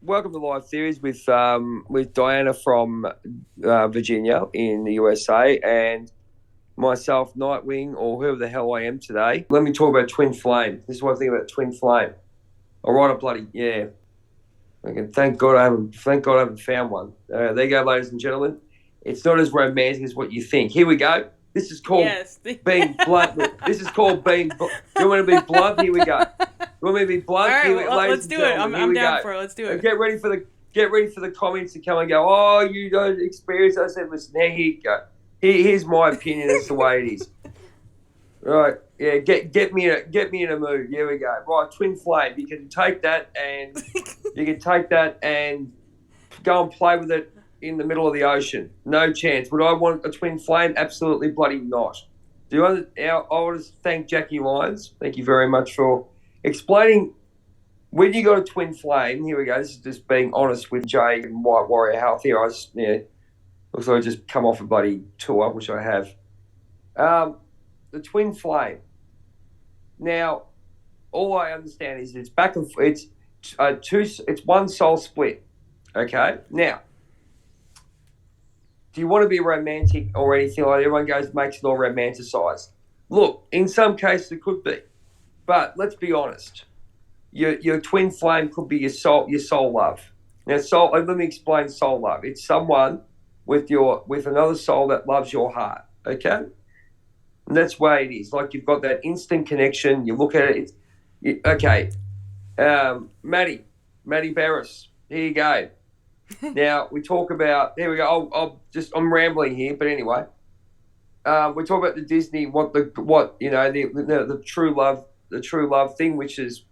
Welcome to Live Theories with Diana from Virginia in the USA and myself, Nightwing, or whoever the hell I am today. Let me talk about twin flame. This is what I think about twin flame. All right, yeah. Okay, thank God I haven't found one. There you go, ladies and gentlemen. It's not as romantic as what you think. Here we go. This is called being blunt. This is called being. You want to be blunt? Here we go. You want me to be blunt? All right, Here, well, let's do it. I'm down for it. Let's do it. Get ready for the comments to come and go. Oh, you don't experience. I said, listen. Here you go. Here's my opinion. That's the way it is. Right. Yeah. Get me in a mood. Here we go. Right. Twin flame. You can take that and go and play with it in the middle of the ocean. No chance. Would I want a twin flame? Absolutely bloody not. I want to thank Jackie Lyons. Thank you very much for explaining when you got a twin flame. Here we go. This is just being honest with Jay and WWHealth here. Looks like I just come off a bloody tour, which I have. The twin flame. Now, all I understand is it's back and forth. It's one soul split. Okay. Now, do you want to be romantic or anything like that? Everyone makes it all romanticized. Look, in some cases it could be, but let's be honest. Your twin flame could be your soul love. Now, let me explain soul love. It's someone with another soul that loves your heart. Okay, and that's the way it is. Like you've got that instant connection. You look at it. Okay, Maddie Barris. Here you go. Now we talk about. Here we go. I'm rambling here, but anyway, we talk about the Disney. The true love thing, which is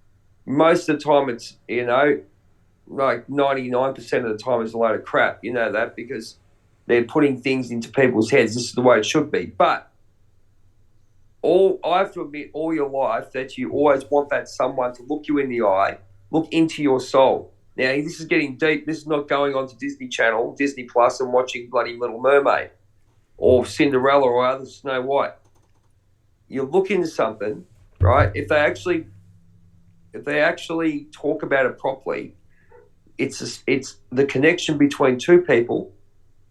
most of the time it's like 99% of the time it's a load of crap. You know that because they're putting things into people's heads. This is the way it should be, but. I have to admit, all your life, that you always want that someone to look you in the eye, look into your soul. Now, this is getting deep. This is not going on to Disney Channel, Disney Plus, and watching bloody Little Mermaid or Cinderella or other Snow White. You look into something, right? If they actually talk about it properly, it's the connection between two people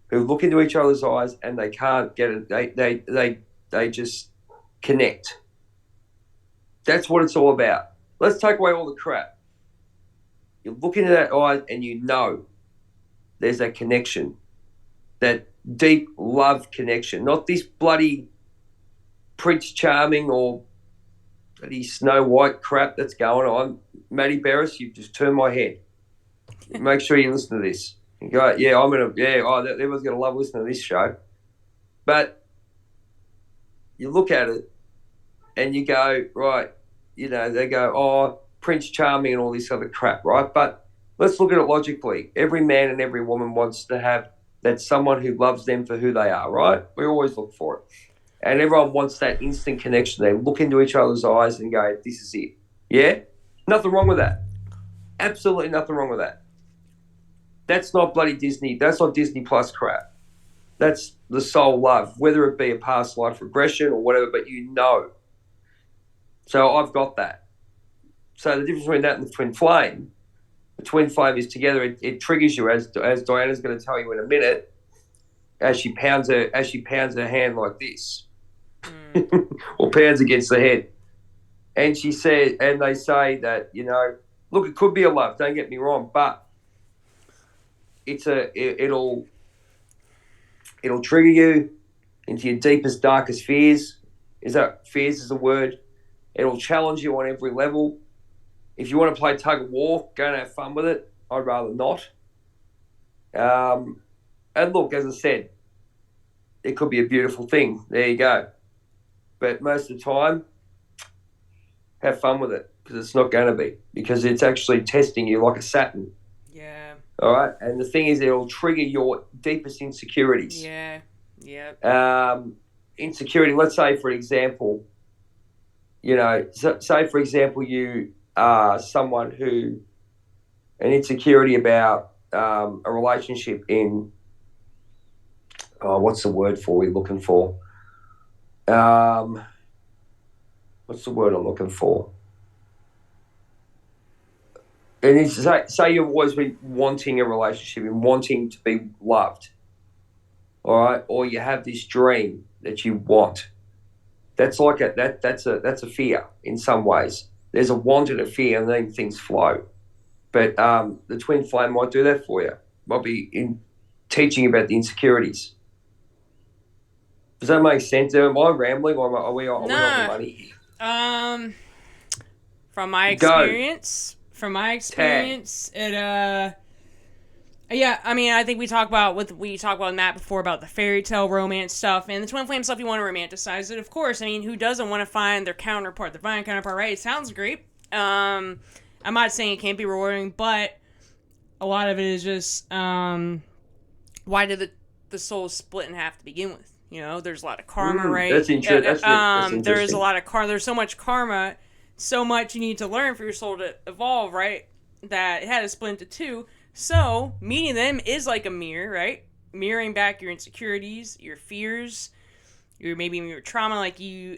who look into each other's eyes and they can't get it. They just connect. That's what it's all about. Let's take away all the crap. You look into that eye and you know there's that connection, that deep love connection, not this bloody Prince Charming or bloody Snow White crap that's going on. Maddie Barris, you've just turned my head. Make sure you listen to this. You go, everyone's going to love listening to this show. But you look at it and you go, right, they go, oh, Prince Charming and all this other crap, right? But let's look at it logically. Every man and every woman wants to have that someone who loves them for who they are, right? We always look for it. And everyone wants that instant connection. They look into each other's eyes and go, this is it. Yeah? Nothing wrong with that. Absolutely nothing wrong with that. That's not bloody Disney. That's not Disney Plus crap. That's the soul love, whether it be a past life regression or whatever, but you know. So I've got that. So the difference between that and the twin flame is together. It triggers you, as Diana's going to tell you in a minute, as she pounds her hand like this, or pounds against the head. And she said, and they say that look, it could be a love. Don't get me wrong, but it'll trigger you into your deepest, darkest fears. Fears is a word? It'll challenge you on every level. If you want to play tug of war, go and have fun with it. I'd rather not. And look, as I said, it could be a beautiful thing. There you go. But most of the time, have fun with it because it's not going to be, because it's actually testing you like a Saturn. Yeah. All right. And the thing is, it'll trigger your deepest insecurities. Yeah. Yeah. Insecurity. Let's say, for example, you are someone who an insecurity about a relationship in, what's the word for we're looking for? what's the word I'm looking for? And it's say you've always been wanting a relationship and wanting to be loved, all right, or you have this dream that you want. That's like that's a fear in some ways. There's a want and a fear, and then things flow. But the twin flame might do that for you. Might be in teaching about the insecurities. Does that make sense? Am I rambling, or are we on the money here? From my Go. it yeah, I mean, I think we talked about Matt before about the fairy tale romance stuff and the twin flame stuff. You want to romanticize it, of course. I mean, who doesn't want to find their counterpart, their divine counterpart, right? It sounds great. I'm not saying it can't be rewarding, but a lot of it is just why did the souls split in half to begin with? You know, there's a lot of karma, right? That's interesting. There's a lot of karma. There's so much karma, so much you need to learn for your soul to evolve, right? That it had to split into two. So, meeting them is like a mirror, right? Mirroring back your insecurities, your fears, maybe your trauma, like you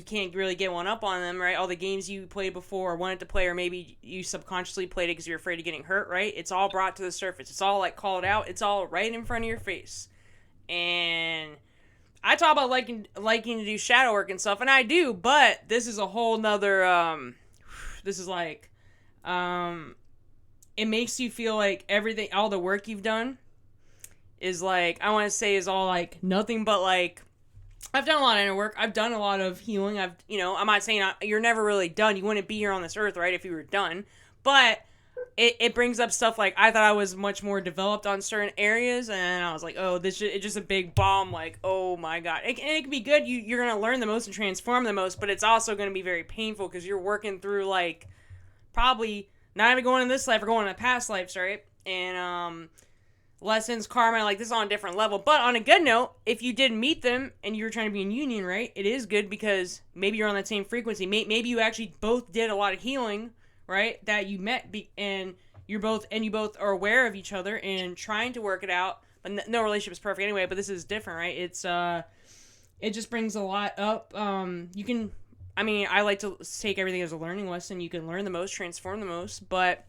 can't really get one up on them, right? All the games you played before or wanted to play, or maybe you subconsciously played it because you're afraid of getting hurt, right? It's all brought to the surface. It's all like called out. It's all right in front of your face. And I talk about liking to do shadow work and stuff, and I do, but this is a whole nother, this is like, it makes you feel like everything, all the work you've done is like, I want to say is all like nothing but like, I've done a lot of inner work. I've done a lot of healing. I'm not saying you're never really done. You wouldn't be here on this earth, right, if you were done. But it brings up stuff like, I thought I was much more developed on certain areas, and I was like, oh, it's just a big bomb, like, oh my God. It can be good. You're going to learn the most and transform the most, but it's also going to be very painful because you're working through, like, probably not even going in this life or going in past lives, right? And lessons, karma, like this is on a different level. But on a good note, if you did meet them and you were trying to be in union, right, it is good because maybe you're on that same frequency. Maybe you actually both did a lot of healing, right, that you met and you both are aware of each other and trying to work it out. But no relationship is perfect anyway, but this is different, right? It's it just brings a lot up. You can, I mean, I like to take everything as a learning lesson. You can learn the most, transform the most, but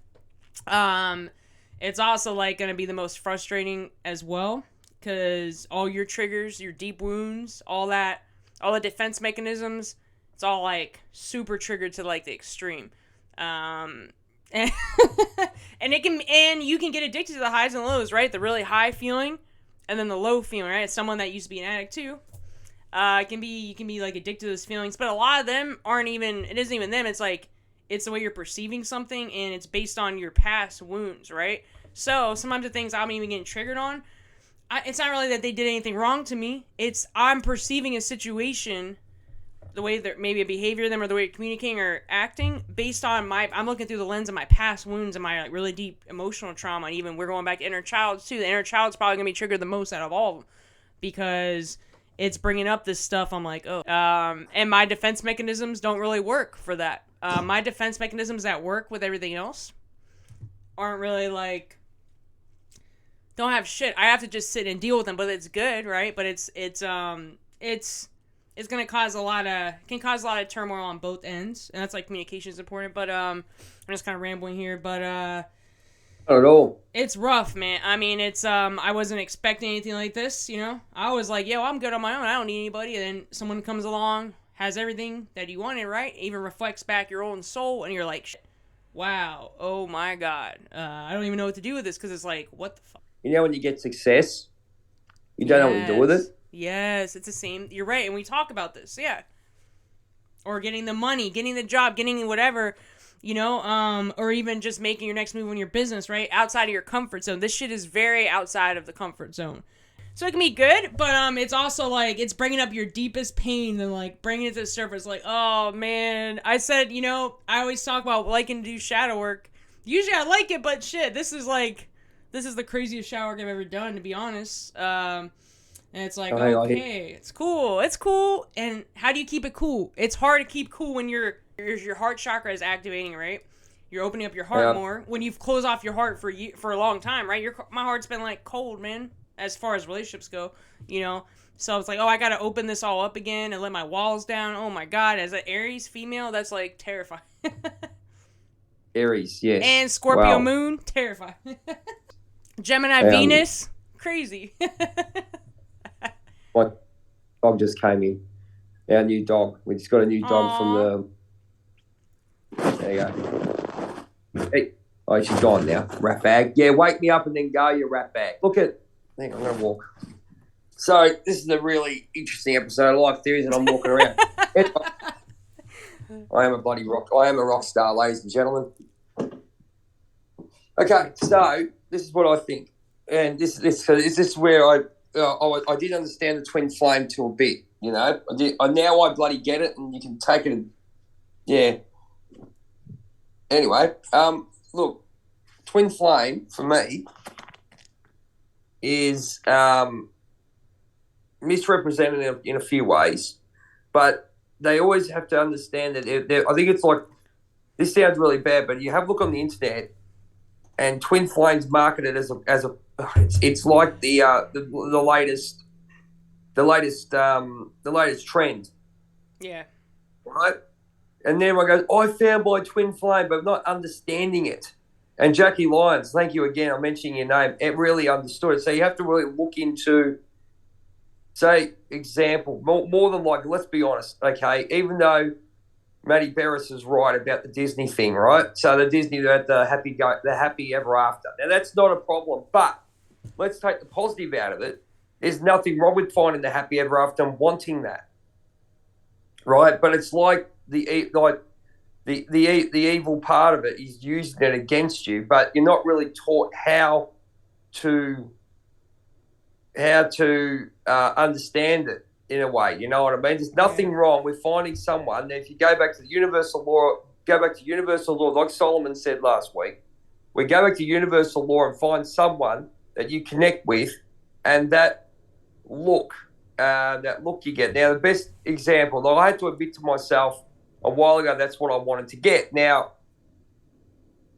it's also like going to be the most frustrating as well because all your triggers, your deep wounds, all the defense mechanisms, it's all like super triggered to like the extreme. And you can get addicted to the highs and lows, right? The really high feeling and then the low feeling, right? It's someone that used to be an addict too. You can be like addicted to those feelings, but a lot of them it isn't even them. It's like, it's the way you're perceiving something and it's based on your past wounds, right? So sometimes the things I'm even getting triggered on, it's not really that they did anything wrong to me. It's I'm perceiving a situation, the way that maybe a behavior of them or the way you're communicating or acting based on I'm looking through the lens of my past wounds and my like really deep emotional trauma. And even we're going back to inner child too. The inner child's probably going to be triggered the most out of all of them because it's bringing up this stuff. I'm like, oh, and my defense mechanisms don't really work for that. My defense mechanisms that work with everything else aren't really like, don't have shit. I have to just sit and deal with them, but it's good, right? But it's gonna cause a lot of turmoil on both ends, and that's like communication is important. But I'm just kind of rambling here, but not at all. It's rough, man. I mean, it's I wasn't expecting anything like this, you know. I was like, yo, I'm good on my own. I don't need anybody. And then someone comes along, has everything that you wanted, right? Even reflects back your own soul, and you're like, shit, wow, oh my God, I don't even know what to do with this because it's like, what the fuck. You know when you get success, you don't know what to do with it? Yes, it's the same. You're right, and we talk about this, yeah. Or getting the money, getting the job, getting whatever, you know, or even just making your next move in your business, right? Outside of your comfort zone. This shit is very outside of the comfort zone. So it can be good, but it's also like it's bringing up your deepest pain and like bringing it to the surface. Like, oh man, I said, you know, I always talk about liking to do shadow work. Usually I like it, but shit, this is the craziest shadow work I've ever done, to be honest. And it's like, okay, it's cool. And how do you keep it cool? It's hard to keep cool when your heart chakra is activating, right? You're opening up your heart more. When you've closed off your heart for a long time, right? My heart's been like cold, man, as far as relationships go, you know. So it's like, oh, I gotta open this all up again and let my walls down. Oh my god, as an Aries female, that's like terrifying. Aries, yes. And Scorpio Wow. moon, terrifying. Gemini Um, Venus, crazy. my dog just came in. Our new dog. We just got a new dog from Aww. the. There you go. Hey. Oh, she's gone now. Rat bag. Yeah, wake me up and then go, you rat bag. Look at. I think I'm going to walk. So this is a really interesting episode of Life Theories, and I'm walking around. I am a bloody rock. I am a rock star, ladies and gentlemen. Okay, so this is what I think, and this is where I did understand the twin flame to a bit. You know, now I bloody get it, and you can take it. And, yeah. Anyway, look, twin flame for me is misrepresented in a few ways, but they always have to understand that I think it's like, this sounds really bad, but you have a look on the internet, and twin flames marketed as a it's like the latest trend, Yeah. right? And then everyone goes, I found my twin flame, but not understanding it. And Jackie Lyons, thank you again. I'm mentioning your name. It really understood it. So you have to really look into, say, example, more than like, let's be honest, okay, even though Matty Barris is right about the Disney thing, right? So the Disney, the happy ever after. Now, that's not a problem, but let's take the positive out of it. There's nothing wrong with finding the happy ever after and wanting that, right? But it's like the evil part of it is using it against you, but you're not really taught how to understand it in a way. You know what I mean? There's nothing wrong with finding someone. If you go back to the universal law, like Solomon said last week, we go back to universal law and find someone that you connect with, and that look you get. Now, the best example, though, I had to admit to myself a while ago, that's what I wanted to get. Now,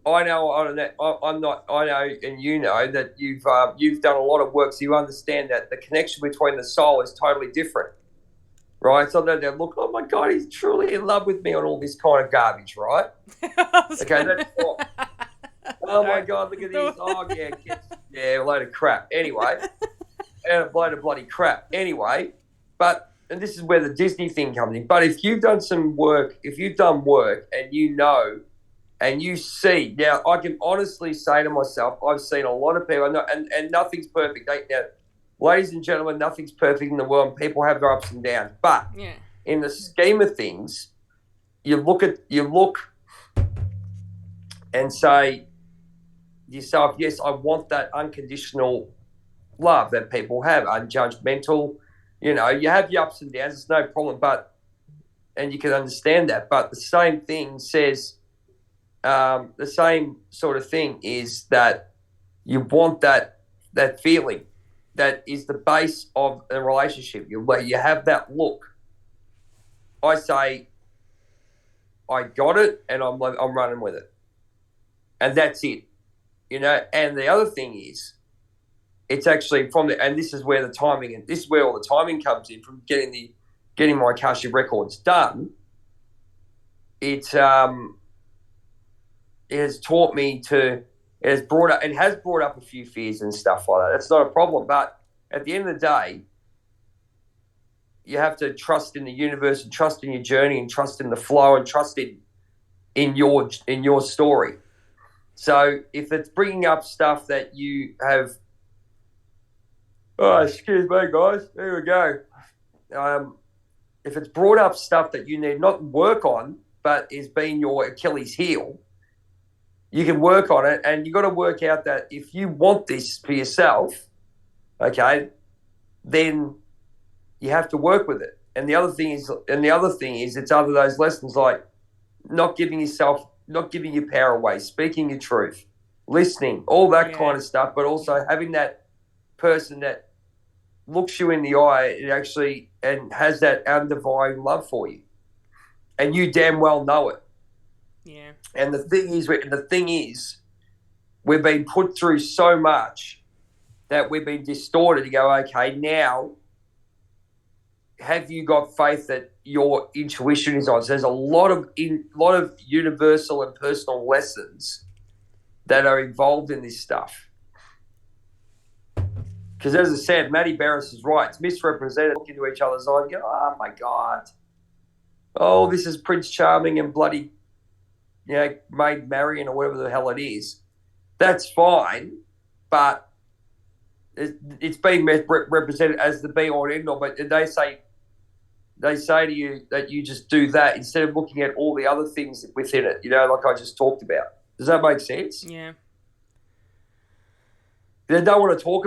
I know, and you know that you've done a lot of work, so you understand that the connection between the soul is totally different, right? So they look, oh my God, he's truly in love with me on all this kind of garbage, right? Okay, that's what. Oh my God, look at this. Oh yeah, a load of crap. Anyway, and a load of bloody crap. Anyway, and this is where the Disney thing comes in. But if you've done work and you know, and you see, now I can honestly say to myself, I've seen a lot of people, and nothing's perfect. Now, ladies and gentlemen, nothing's perfect in the world, and people have their ups and downs. But in the scheme of things, you look and say to yourself, yes, I want that unconditional love that people have, unjudgmental. You know, you have your ups and downs, it's no problem, and you can understand that. But the same thing says, the same sort of thing is that you want that feeling that is the base of a relationship. You have that look. I say, I got it, and I'm running with it, and that's it. You know, and the other thing is, it's actually and this is where all the timing comes in from getting my Akashic records done. It has taught me it has brought up a few fears and stuff like that. That's not a problem, but at the end of the day, you have to trust in the universe and trust in your journey and trust in the flow and trust in your story. So if it's bringing up stuff that you have. Oh, excuse me, guys. Here we go. If it's brought up stuff that you need not work on, but is being your Achilles heel, you can work on it, and you got to work out that if you want this for yourself, okay, then you have to work with it. And the other thing is, it's other those lessons like not giving your power away, speaking your truth, listening, all that kind of stuff, but also having that person that looks you in the eye and has that undivided love for you, and you damn well know it. Yeah. And the thing is, we've been put through so much that we've been distorted to go, okay, now have you got faith that your intuition is on? So there's a lot of universal and personal lessons that are involved in this stuff. Because as I said, Matty Barris is right. It's misrepresented. Look into each other's eyes and go, oh my God. Oh, this is Prince Charming and bloody, Maid Marian or whatever the hell it is. That's fine, but it's being represented as the be all and end all. But they say to you that you just do that instead of looking at all the other things within it, like I just talked about. Does that make sense? Yeah. They don't want to talk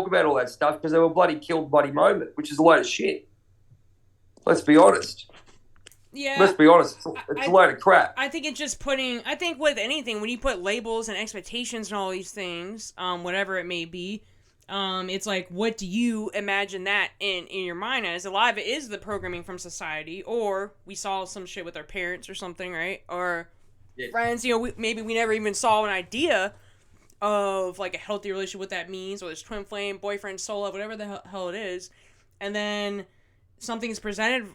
about all that stuff because they were bloody killed bloody moment, which is a load of shit. Let's be honest. Yeah. Let's be honest. It's a load of crap. I think it's just I think with anything, when you put labels and expectations and all these things, whatever it may be, it's like, what do you imagine that in your mind as? A lot of it is the programming from society, or we saw some shit with our parents or something, right? Or friends, maybe we never even saw an idea of like a healthy relationship, what that means, or this twin flame, boyfriend, soul love, whatever the hell it is, and then something's presented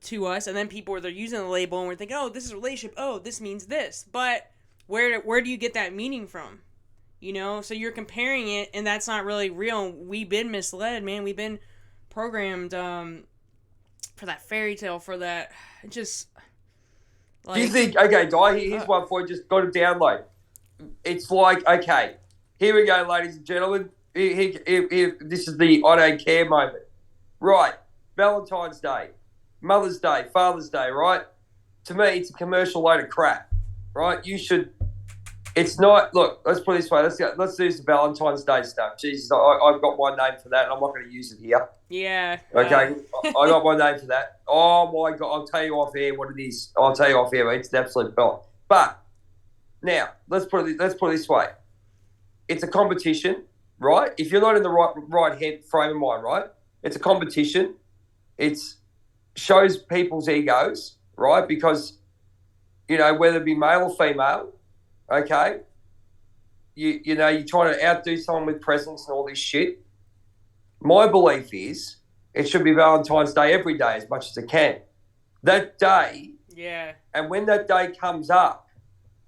to us, and then they're using the label, and we're thinking, oh, this is a relationship, oh, this means this, but where do you get that meaning from? So you're comparing it, and that's not really real. We've been misled, man. We've been programmed for that fairy tale, for that just. Like, do you think? Okay, Di, here's one for you. Just got to download. It's like, okay, here we go, ladies and gentlemen. Here, this is the I don't care moment. Right, Valentine's Day, Mother's Day, Father's Day, right? To me, it's a commercial load of crap, right? It's not, look, let's put it this way. Let's do some Valentine's Day stuff. Jesus, I've got my name for that, and I'm not going to use it here. Yeah. Okay, I got my name for that. Oh, my God, I'll tell you off air what it is. I'll tell you off air, it's an absolute belt. But now, let's put it this way. It's a competition, right? If you're not in the right head frame of mind, right? It's a competition. It shows people's egos, right? Because, whether it be male or female, okay, you're trying to outdo someone with presents and all this shit. My belief is it should be Valentine's Day every day as much as it can. That day, yeah. And when that day comes up,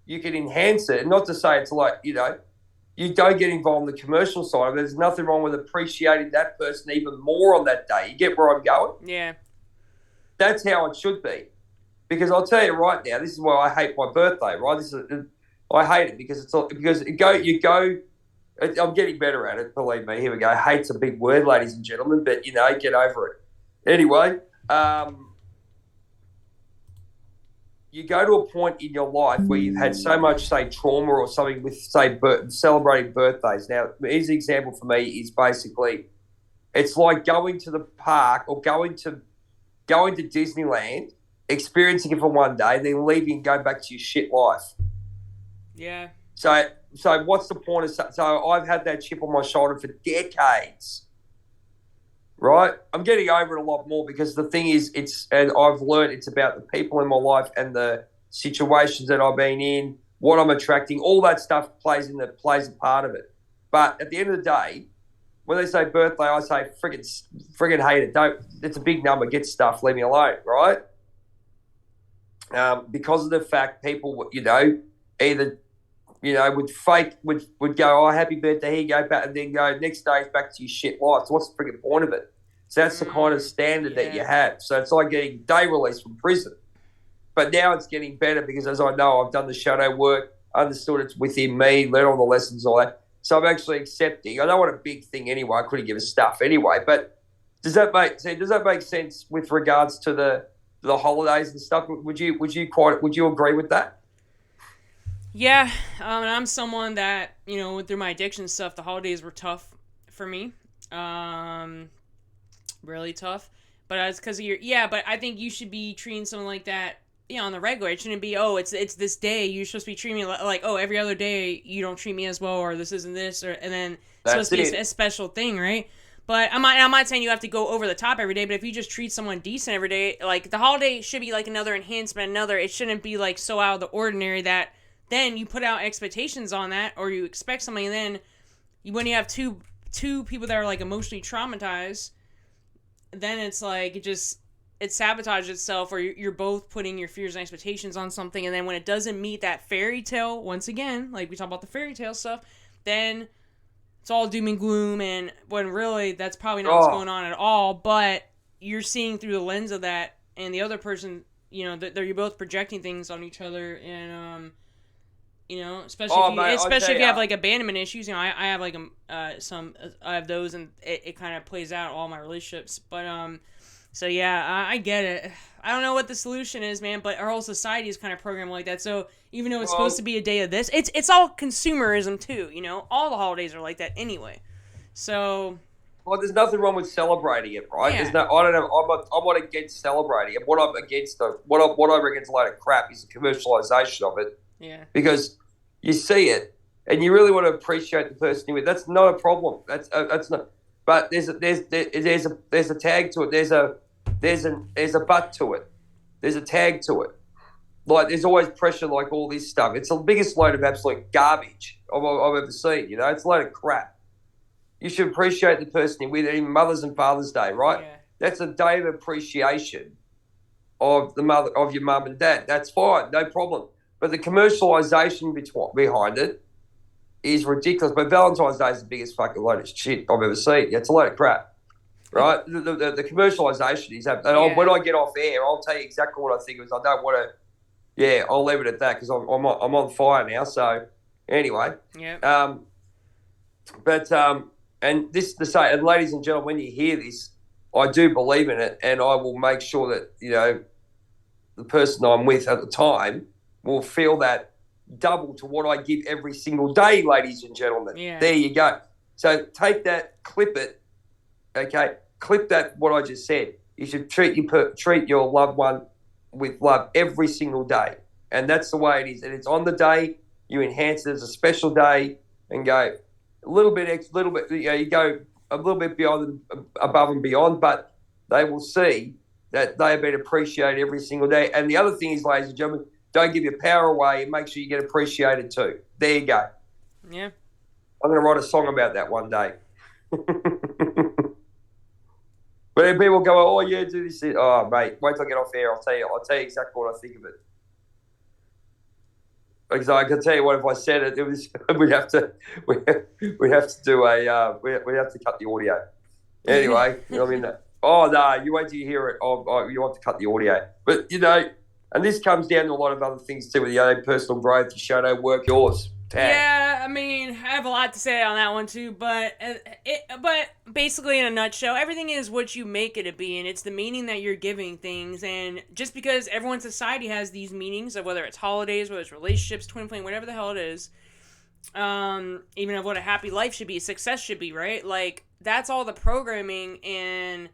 you can enhance it. Not to say it's like, you don't get involved in the commercial side of it. There's nothing wrong with appreciating that person even more on that day. You get where I'm going? Yeah. That's how it should be. Because I'll tell you right now, this is why I hate my birthday, right? I hate it because I'm getting better at it, believe me. Here we go. Hate's a big word, ladies and gentlemen, but, get over it. Anyway, you go to a point in your life where you've had so much, say, trauma or something with, say, celebrating birthdays. Now, here's an example for me is basically it's like going to the park or going to Disneyland, experiencing it for one day, then leaving and going back to your shit life. Yeah. So what's the point of so I've had that chip on my shoulder for decades. Right? I'm getting over it a lot more because the thing is and I've learned it's about the people in my life and the situations that I've been in, what I'm attracting, all that stuff plays a part of it. But at the end of the day, when they say birthday, I say friggin' hate it. It's a big number, get stuff, leave me alone, right? Because of the fact people, either would go, oh, happy birthday, here you go, back, and then go, next day it's back to your shit life. So what's the friggin' point of it? So that's the kind of standard that you have. So it's like getting day release from prison. But now it's getting better because as I know, I've done the shadow work, understood it's within me, learned all the lessons, all that. So I'm actually accepting. I don't want a big thing anyway. I couldn't give a stuff anyway. But does that make sense with regards to the holidays and stuff? Would you agree with that? Yeah, and I'm someone that, through my addiction stuff, the holidays were tough for me. Really tough. But it's because of but I think you should be treating someone like that, on the regular. It shouldn't be, oh, it's this day, you're supposed to be treating me like, oh, every other day you don't treat me as well, or this isn't this, and then it's supposed to be a special thing, right? But I'm not saying you have to go over the top every day, but if you just treat someone decent every day, like, the holiday should be like another enhancement, it shouldn't be like so out of the ordinary that then you put out expectations on that, or you expect something, and then when you have two people that are like emotionally traumatized, then it's like it sabotages itself, or you're both putting your fears and expectations on something, and then when it doesn't meet that fairy tale, once again, like we talk about the fairy tale stuff, then it's all doom and gloom, and when really that's probably not what's Oh, going on at all. But you're seeing through the lens of that, and the other person, that you're both projecting things on each other, and especially if oh, you, mate, I especially tell if you you, have like abandonment issues. I have like some I have those, and it kind of plays out in all my relationships. But so yeah, I get it. I don't know what the solution is, man, but our whole society is kind of programmed like that. So even though it's supposed to well, be a day of this, it's all consumerism too. All the holidays are like that anyway. So well, there's nothing wrong with celebrating it, right? yeah, I don't know. I'm not against celebrating it. What I'm against, what I reckon is a load of crap is the commercialization of it, yeah, because you see it and you really want to appreciate the person you're with. That's not a problem. That's not. But there's a tag to it. There's a butt to it. There's a tag to it. Like there's always pressure, like all this stuff. It's the biggest load of absolute garbage I've ever seen. It's a load of crap. You should appreciate the person you're with, even Mother's and Father's Day, right? yeah, That's a day of appreciation of the mother of your mum and dad. That's fine, no problem. But the commercialization behind it is ridiculous. But Valentine's Day is the biggest fucking load of shit I've ever seen. It's a load of crap, right? The commercialization is, and yeah, when I get off air, I'll tell you exactly what I think. Because I don't want to. Yeah, I'll leave it at that because I'm on fire now. So anyway, yeah, but and this to say, and ladies and gentlemen, when you hear this, I do believe in it, and I will make sure that the person I'm with at the time will feel that double to what I give every single day, ladies and gentlemen. yeah, There you go. So take that, clip it, okay? Clip that, what I just said. You should treat your loved one with love every single day. And that's the way it is. And it's on the day, you enhance it as a special day and go a little bit, you go a little bit beyond, above and beyond, but they will see that they have been appreciated every single day. And the other thing is, ladies and gentlemen, don't give your power away and make sure you get appreciated too. There you go. yeah. I'm going to write a song about that one day. But then people go, oh, yeah, do this. Oh, mate, wait till I get off air. I'll tell you exactly what I think of it. Because I can tell you what, if I said it, we'd have to do we have to cut the audio. Anyway, I mean, oh no, you wait till you hear it. You have to cut the audio. But and this comes down to a lot of other things too, with personal growth, your shadow work, yours. Tag. Yeah, I mean, I have a lot to say on that one too, but basically in a nutshell, everything is what you make it to be, and it's the meaning that you're giving things. And just because everyone's society has these meanings of whether it's holidays, whether it's relationships, twin flame, whatever the hell it is, even of what a happy life should be, success should be, right? Like that's all the programming, and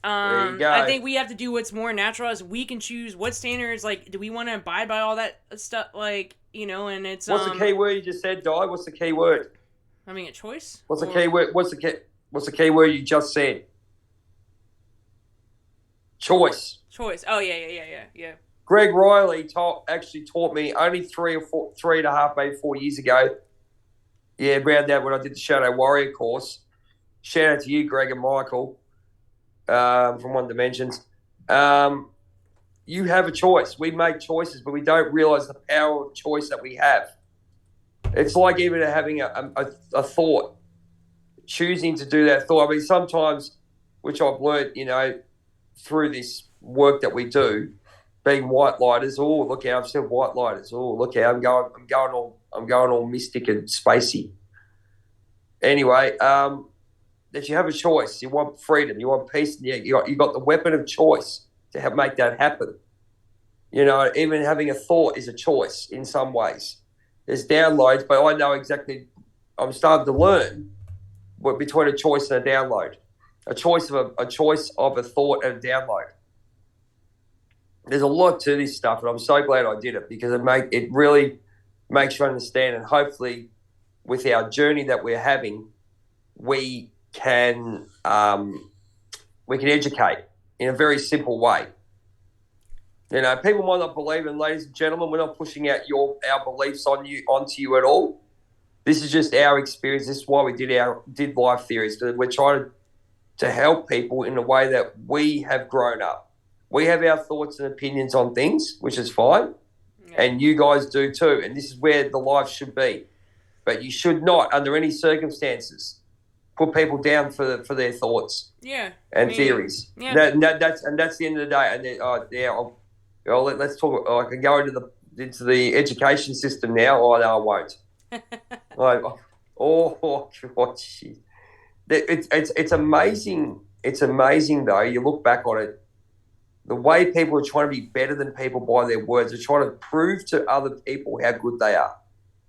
There you go. I think we have to do what's more natural, as we can choose what standards. Like, do we want to abide by all that stuff? Like, and it's What's the key word you just said, Di? What's the key word? having a choice. What's the key word? What's the key word you just said? Choice. Choice. Oh yeah. Greg Riley actually taught me only 3.5, maybe 4 years ago. Yeah, around that when I did the Shadow Warrior course. Shout out to you, Greg and Michael, from One Dimensions. You have a choice. We make choices, but we don't realize the power of choice that we have. It's like even having a thought, choosing to do that thought. I mean, sometimes, which I've learned, through this work that we do, being white lighters. Oh, look how I've said white lighters. Oh, look how I'm going all mystic and spacey. Anyway, that you have a choice. You want freedom. You want peace. You got the weapon of choice to make that happen. Even having a thought is a choice in some ways. There's downloads, but I know exactly. I'm starting to learn between a choice and a download. A choice of a thought and a download. There's a lot to this stuff, and I'm so glad I did it, because it really makes you understand, and hopefully, with our journey that we're having, we can educate in a very simple way. People might not believe, and ladies and gentlemen, we're not pushing out our beliefs onto you at all. This is just our experience. This is why we did life theories, because we're trying to to help people in the way that we have grown up. We have our thoughts and opinions on things, which is fine, and you guys do too. And this is where the life should be. But you should not, under any circumstances, put people down for their thoughts and theories. Yeah. That's the end of the day. And let's talk. I can go into the education system now. Oh no, I won't. God, shit. It's amazing. It's amazing though. You look back on it, the way people are trying to be better than people by their words. They're trying to prove to other people how good they are,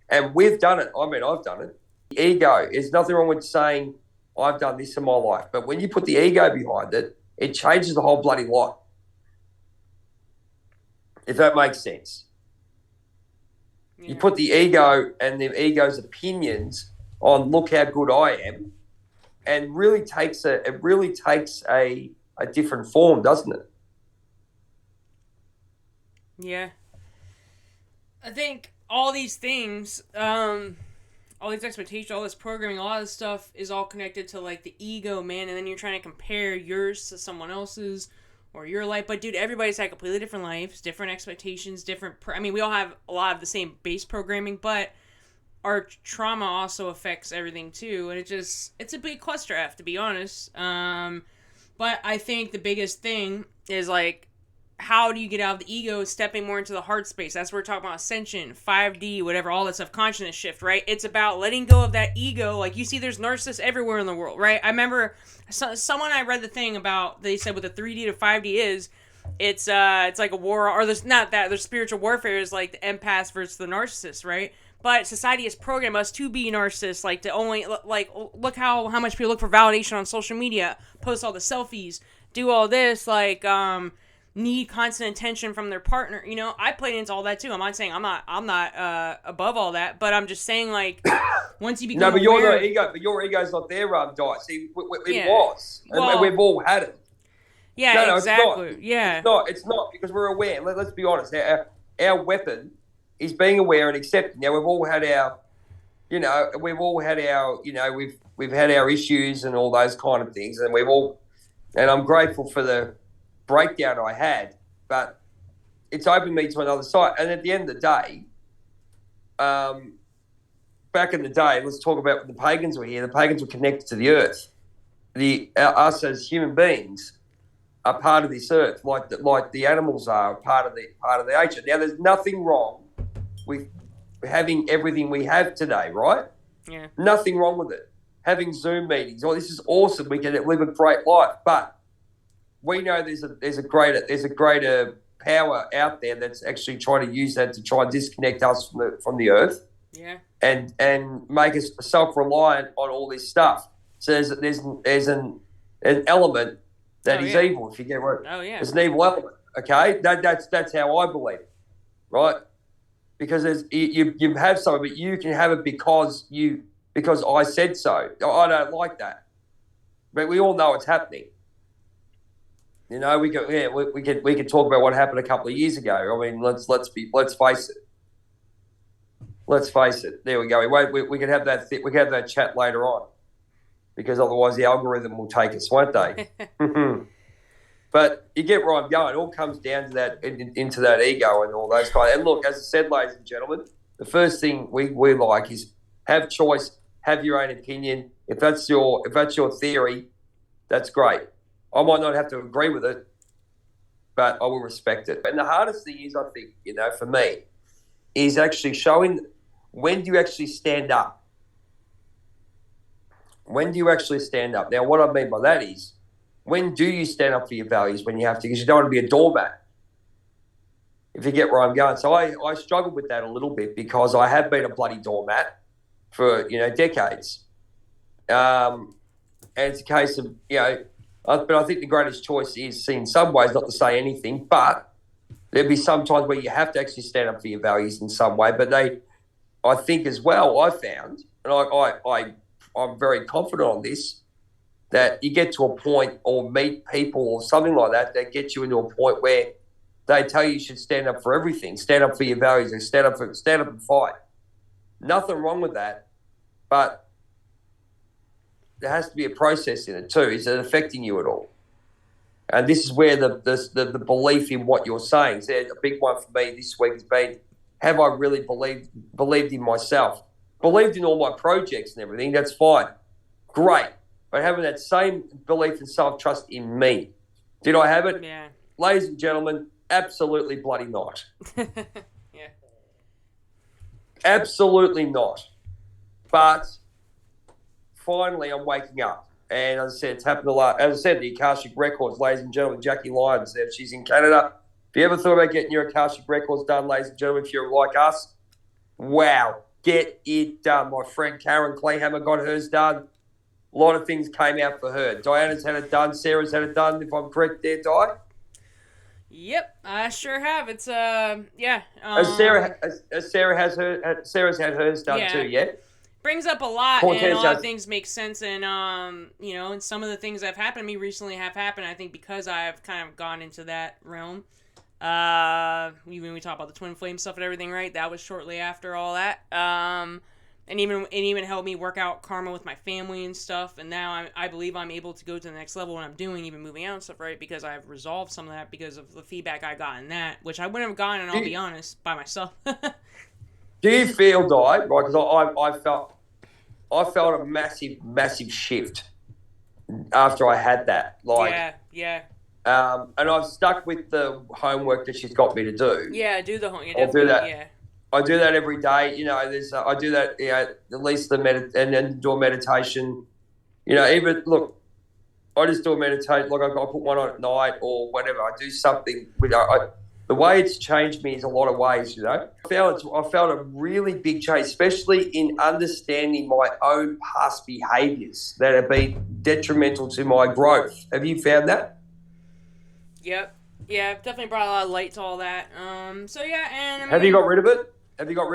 and we've done it. I mean, I've done it. Ego. There's nothing wrong with saying I've done this in my life, but when you put the ego behind it, it changes the whole bloody lot. If that makes sense. Yeah. You put the ego and the ego's opinions on look how good I am, and really takes a different form, doesn't it? Yeah. I think all these things, all these expectations, all this programming, a lot of this stuff is all connected to like the ego, man. And then you're trying to compare yours to someone else's or your life. But dude, everybody's had completely different lives, different expectations, we all have a lot of the same base programming, but our trauma also affects everything too. And it's a big cluster F, to be honest. But I think the biggest thing is like, how do you get out of the ego, stepping more into the heart space? That's what we're talking about, ascension, 5D, whatever, all that stuff, consciousness shift, right? It's about letting go of that ego. Like, you see there's narcissists everywhere in the world, right? I remember someone I read the thing about, they said what the 3D to 5D is, it's like a war, or there's not that, there's spiritual warfare is like the empath versus the narcissist, right? But society has programmed us to be narcissists, like to only, like, look how much people look for validation on social media, post all the selfies, do all this, like, need constant attention from their partner. You know, I played into all that too. I'm not saying I'm not above all that, but I'm just saying, like, once you become no, but aware, your ego's not there, Di. See, it was, and we've all had it. Yeah, no, exactly. It's not because we're aware. Let's be honest. Our weapon is being aware and accepting. Now we've all had our, we've had our issues and all those kind of things, and and I'm grateful for the breakdown I had, but it's opened me to another side. And at the end of the day, back in the day, let's talk about when the pagans were here. The pagans were connected to the earth. Us as human beings are part of this earth, like the animals are part of the nature. Now, there's nothing wrong with having everything we have today, right? Yeah. Nothing wrong with it. Having Zoom meetings, this is awesome. We can live a great life, but we know there's a greater power out there that's actually trying to use that to try and disconnect us from the earth, and make us self-reliant on all this stuff. So there's an element that is evil, if you get right. Oh yeah, there's an evil element. Okay, that's how I believe it, right? Because you have something, but you can have it because I said so. I don't like that, but we all know it's happening. We can talk about what happened a couple of years ago. I mean, let's face it. Let's face it. There we go. We can have that. We can have that chat later on, because otherwise the algorithm will take us, won't they? But you get where I'm going. It all comes down to that, into that ego and all those kind. And look, as I said, ladies and gentlemen, the first thing we like is have choice, have your own opinion. If that's your theory, that's great. I might not have to agree with it, but I will respect it. And the hardest thing is, I think, for me, is actually showing when do you actually stand up. When do you actually stand up? Now, what I mean by that is, when do you stand up for your values when you have to? Because you don't want to be a doormat, if you get where I'm going. So I struggled with that a little bit, because I have been a bloody doormat for, decades. And it's a case of, but I think the greatest choice is, in some ways, not to say anything, but there'll be some times where you have to actually stand up for your values in some way. But I think as well, I found, and I'm very confident on this, that you get to a point or meet people or something like that gets you into a point where they tell you should stand up for everything, stand up for your values, and stand up and fight. Nothing wrong with that, but there has to be a process in it too. Is it affecting you at all? And this is where the belief in what you're saying. So a big one for me this week has been, have I really believed in myself? Believed in all my projects and everything, that's fine. Great. But having that same belief and self-trust in me. Did I have it? Yeah. Ladies and gentlemen, absolutely bloody not. Yeah. Absolutely not. But finally I'm waking up. And as I said, it's happened a lot. As I said, the Akashic Records, ladies and gentlemen, Jackie Lyons there. She's in Canada. If you ever thought about getting your Akashic Records done, ladies and gentlemen, if you're like us, wow, get it done. My friend Karen Clayhammer got hers done. A lot of things came out for her. Diana's had it done. Sarah's had it done, if I'm correct there, Di. Yep, I sure have. It's yeah. Sarah's had hers done too, yeah? Brings up a lot, Cortez and a lot of has- things make sense, and and some of the things that have happened to me recently have happened, I think, because I've kind of gone into that realm. Even we talk about the twin flame stuff and everything, right? That was shortly after all that. And even helped me work out karma with my family and stuff. And now I believe I'm able to go to the next level when I'm doing, even moving out and stuff, right? Because I've resolved some of that because of the feedback I got in that, which I wouldn't have gotten, and I'll be honest, by myself. Do you feel, Di, right? Because I felt a massive shift after I had that. Yeah. And I've stuck with the homework that she's got me to do. Yeah, do the homework. I'll do that. Yeah. I do that every day. I do that. At least and then do a meditation. I just do a meditation. Like I put one on at night or whatever. I do something with. The way it's changed me is a lot of ways. I felt a really big change, especially in understanding my own past behaviours that have been detrimental to my growth. Have you found that? Yep. Yeah, definitely brought a lot of light to all that. So yeah, and I mean, Have you got rid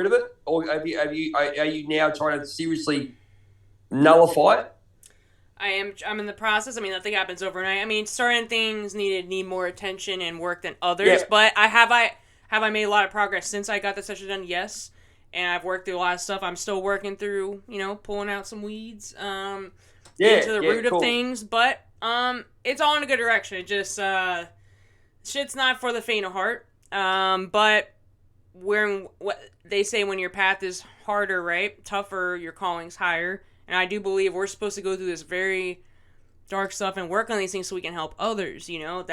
of it? Or are you now trying to seriously nullify it? I'm in the process. I mean, nothing happens overnight. I mean, certain things need more attention and work than others. Yeah. But I made a lot of progress since I got the session done? Yes. And I've worked through a lot of stuff. I'm still working through, pulling out some weeds, into the root of things. But it's all in a good direction. It just shit's not for the faint of heart. But what they say, when your path is harder, right, tougher, your calling's higher. And I do believe we're supposed to go through this very dark stuff and work on these things so we can help others. Not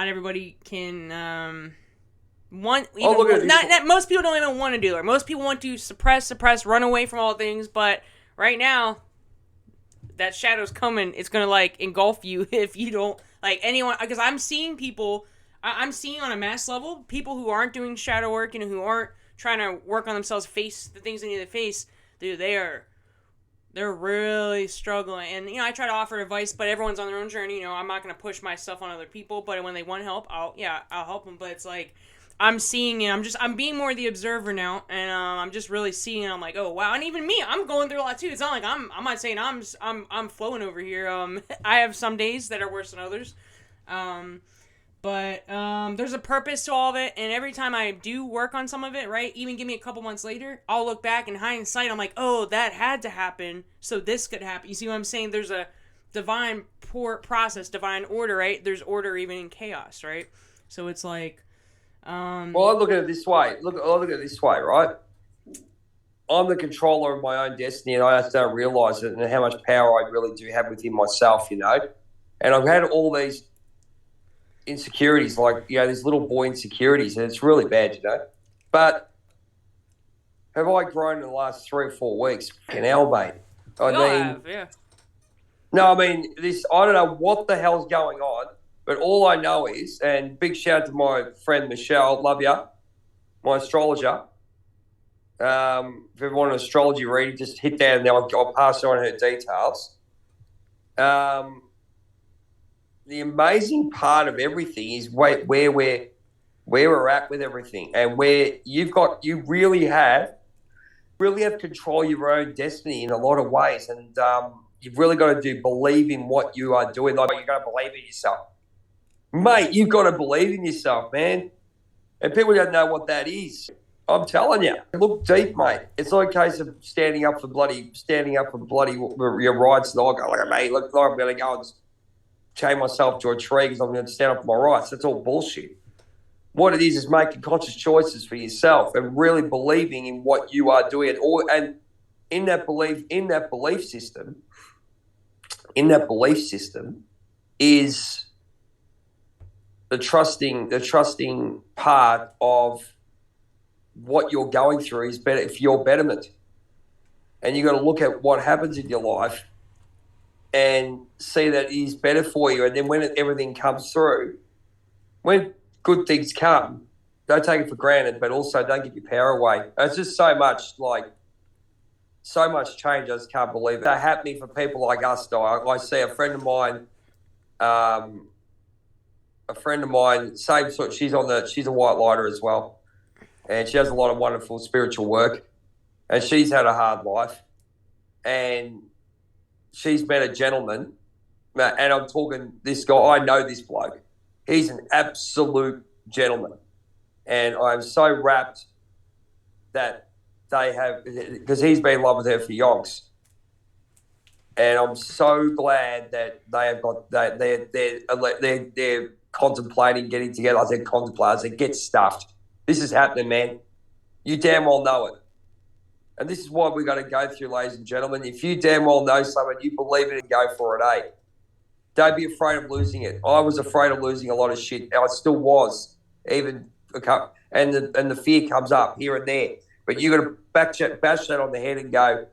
everybody can most people don't even want to do it. Most people want to suppress, run away from all things. But right now, that shadow's coming. It's gonna engulf you if you don't anyone. Because I'm seeing people. I'm seeing on a mass level people who aren't doing shadow work, who aren't trying to work on themselves, face the things they need to face. Dude, they're really struggling. And, I try to offer advice, but everyone's on their own journey. I'm not going to push my stuff on other people, but when they want help, I'll help them. But it's I'm seeing it. I'm being more the observer now, and I'm just really seeing it. I'm like, oh, wow. And even me, I'm going through a lot too. It's not like I'm not saying I'm flowing over here. I have some days that are worse than others. But there's a purpose to all of it, and every time I do work on some of it, right, even give me a couple months later, I'll look back in hindsight, I'm like, oh, that had to happen, so this could happen. You see what I'm saying? There's a divine process, divine order, right? There's order even in chaos, right? So it's like... Well, I look at it this way. I look at it this way, right? I'm the controller of my own destiny, and I just don't realise it and how much power I really do have within myself, And I've had all these insecurities, these little boy insecurities, and it's really bad, But have I grown in the last 3 or 4 weeks? Fucking hell, mate. Yeah. No, I don't know what the hell's going on, but all I know is, and big shout out to my friend Michelle, love ya, my astrologer. If you want an astrology reading, just hit down there. I'll pass on her details. The amazing part of everything is where we're at with everything, and where you really have control of your own destiny in a lot of ways, and you've really got to believe in what you are doing. You've got to believe in yourself, mate. You've got to believe in yourself, man. And people don't know what that is. I'm telling you, look deep, mate. It's not a case of standing up for bloody your rights. And I go, like, mate, look, I'm going to go and chain myself to a tree because I'm going to stand up for my rights. That's all bullshit. What it is making conscious choices for yourself and really believing in what you are doing, and in that belief system is the trusting part of what you're going through is better for your betterment. And you got to look at what happens in your life and see that it is better for you. And then when everything comes through, when good things come, don't take it for granted, but also don't give your power away. It's just so much change. I just can't believe it. It's happening for people like us, though. I see a friend of mine, same sort. She's a white lighter as well, and she does a lot of wonderful spiritual work. And she's had a hard life, and she's met a gentleman, and I'm talking this guy. I know this bloke. He's an absolute gentleman, and I'm so rapt that they have, because he's been in love with her for yonks, and I'm so glad that they have got that they're contemplating getting together. I said contemplate. I said get stuffed. This is happening, man. You damn well know it. And this is what we got to go through, ladies and gentlemen. If you damn well know someone, you believe it and go for it, eh? Don't be afraid of losing it. I was afraid of losing a lot of shit. I still was, even and the fear comes up here and there. But you got to bash that on the head and go,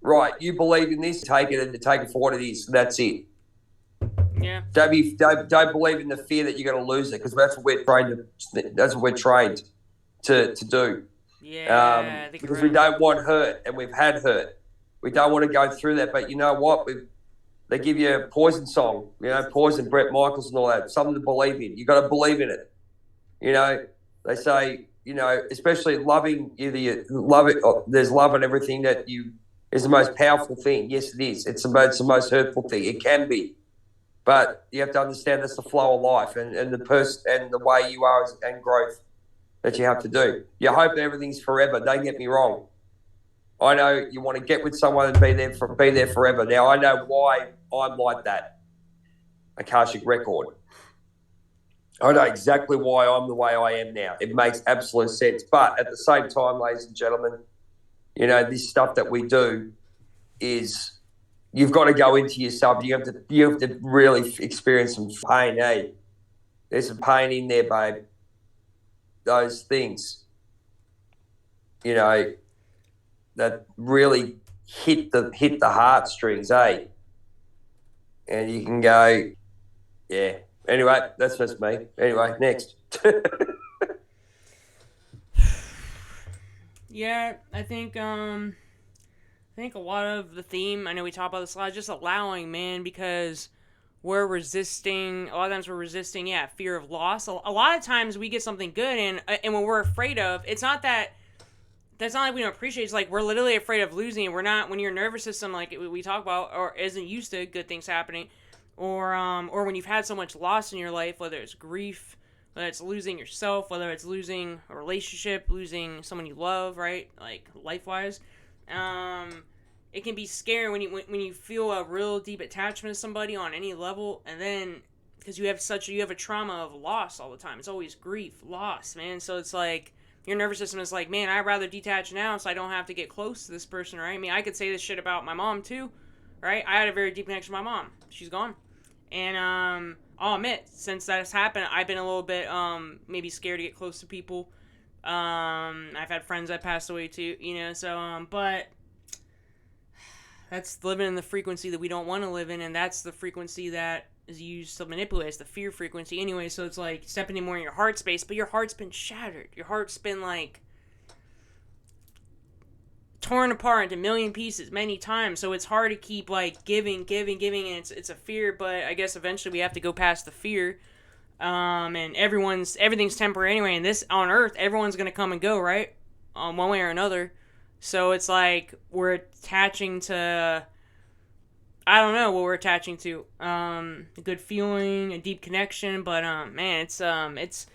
right, you believe in this, take it for what it is. And that's it. Yeah. Don't believe in the fear that you're going to lose it, because that's what we're trained to do. Yeah. Because we don't want hurt, and we've had hurt. We don't want to go through that. But you know what? They give you a Poison song, Poison, Brett Michaels and all that, something to believe in. You got to believe in it. They say, especially loving, either you love it, there's love in everything that is the most powerful thing. Yes, it is. It's the most hurtful thing. It can be. But you have to understand that's the flow of life and the person and the way you are and growth that you have to do. You hope everything's forever. Don't get me wrong. I know you want to get with someone and be there forever. Now, I know why I'm like that. Akashic record. I know exactly why I'm the way I am now. It makes absolute sense. But at the same time, ladies and gentlemen, this stuff that we do is you've got to go into yourself. You have to really experience some pain, eh? There's some pain in there, babe. Those things, that really hit the heartstrings, eh? And you can go, yeah. Anyway, that's just me. Anyway, next. Yeah, I think a lot of the theme, I know we talk about this a lot, just allowing, man, because we're resisting, a lot of times we're resisting, fear of loss. A lot of times we get something good, and when we're afraid of, it's not that, that's not like we don't appreciate it. It's like we're literally afraid of losing, and we're not, when your nervous system, like we talk about, or isn't used to good things happening, or when you've had so much loss in your life, whether it's grief, whether it's losing yourself, whether it's losing a relationship, losing someone you love, right? Like life-wise, it can be scary when you feel a real deep attachment to somebody on any level, and then because you have a trauma of loss all the time. It's always grief, loss, man. So it's like your nervous system is like, man, I'd rather detach now so I don't have to get close to this person, right? I mean, I could say this shit about my mom too, right? I had a very deep connection with my mom. She's gone. And I'll admit, since that has happened, I've been a little bit maybe scared to get close to people. I've had friends that passed away too, but that's living in the frequency that we don't want to live in, and that's the frequency that is used to manipulate. It's the fear frequency anyway, so it's like stepping in more in your heart space, but your heart's been shattered. Your heart's been like torn apart into a million pieces many times, so it's hard to keep like giving, and it's a fear, but I guess eventually we have to go past the fear. And everything's temporary anyway, and this on Earth, everyone's gonna come and go, right? One way or another. So it's like we're attaching to, I don't know what we're attaching to. A good feeling, a deep connection, but man, it's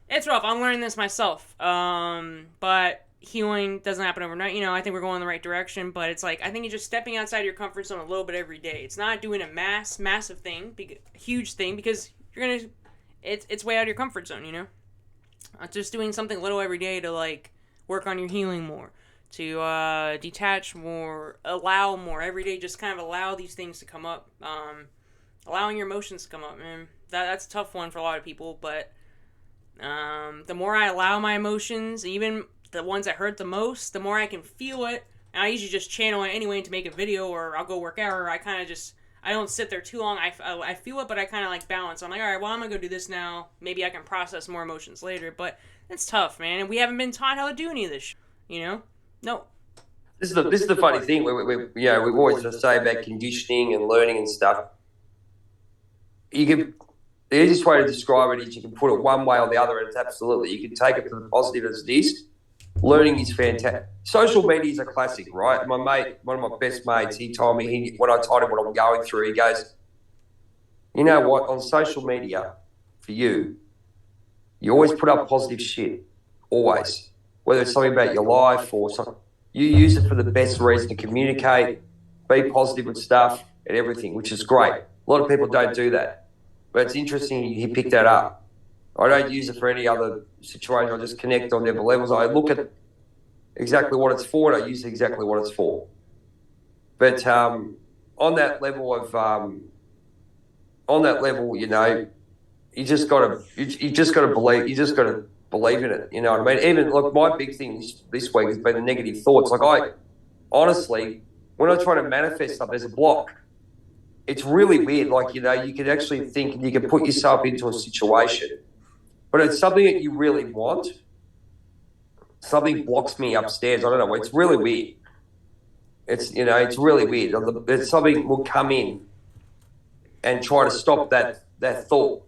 it's rough. I'm learning this myself. But healing doesn't happen overnight. I think we're going in the right direction, but it's like I think you're just stepping outside your comfort zone a little bit every day. It's not doing a massive thing, huge thing, because you're gonna. It's way out of your comfort zone. Just doing something little every day to like work on your healing more, to detach more, allow more every day. Just kind of allow these things to come up. Allowing your emotions to come up, man. That's a tough one for a lot of people, but the more I allow my emotions, even the ones that hurt the most, the more I can feel it. And I usually just channel it anyway to make a video, or I'll go work out, or I kind of just, I don't sit there too long. I feel it, but I kind of like balance. I'm like, all right, well, I'm going to go do this now. Maybe I can process more emotions later. But it's tough, man. And we haven't been taught how to do any of this, you know? No. This is the funny thing. We always say about conditioning and learning and stuff. You can The easiest way to describe it is you can put it one way or the other, and it's absolutely, you can take it for the positive as it is. Learning is fantastic. Social media is a classic, right? My mate, one of my best mates, he told me, when I told him what I'm going through, he goes, you know what, on social media, for you always put up positive shit, always. Whether it's something about your life or something, you use it for the best reason to communicate, be positive with stuff and everything, which is great. A lot of people don't do that. But it's interesting he picked that up. I don't use it for any other situation. I just connect on different levels. I look at exactly what it's for, and I use exactly what it's for. But on that level, you just got to believe. You just got to believe in it. You know what I mean? Even look, my big thing this week has been the negative thoughts. Like I honestly, when I try to manifest stuff, there's a block. It's really weird. Like, you can actually think and you can put yourself into a situation, but it's something that you really want. Something blocks me upstairs. I don't know. It's really weird. It's really weird. It's something will come in and try to stop that thought.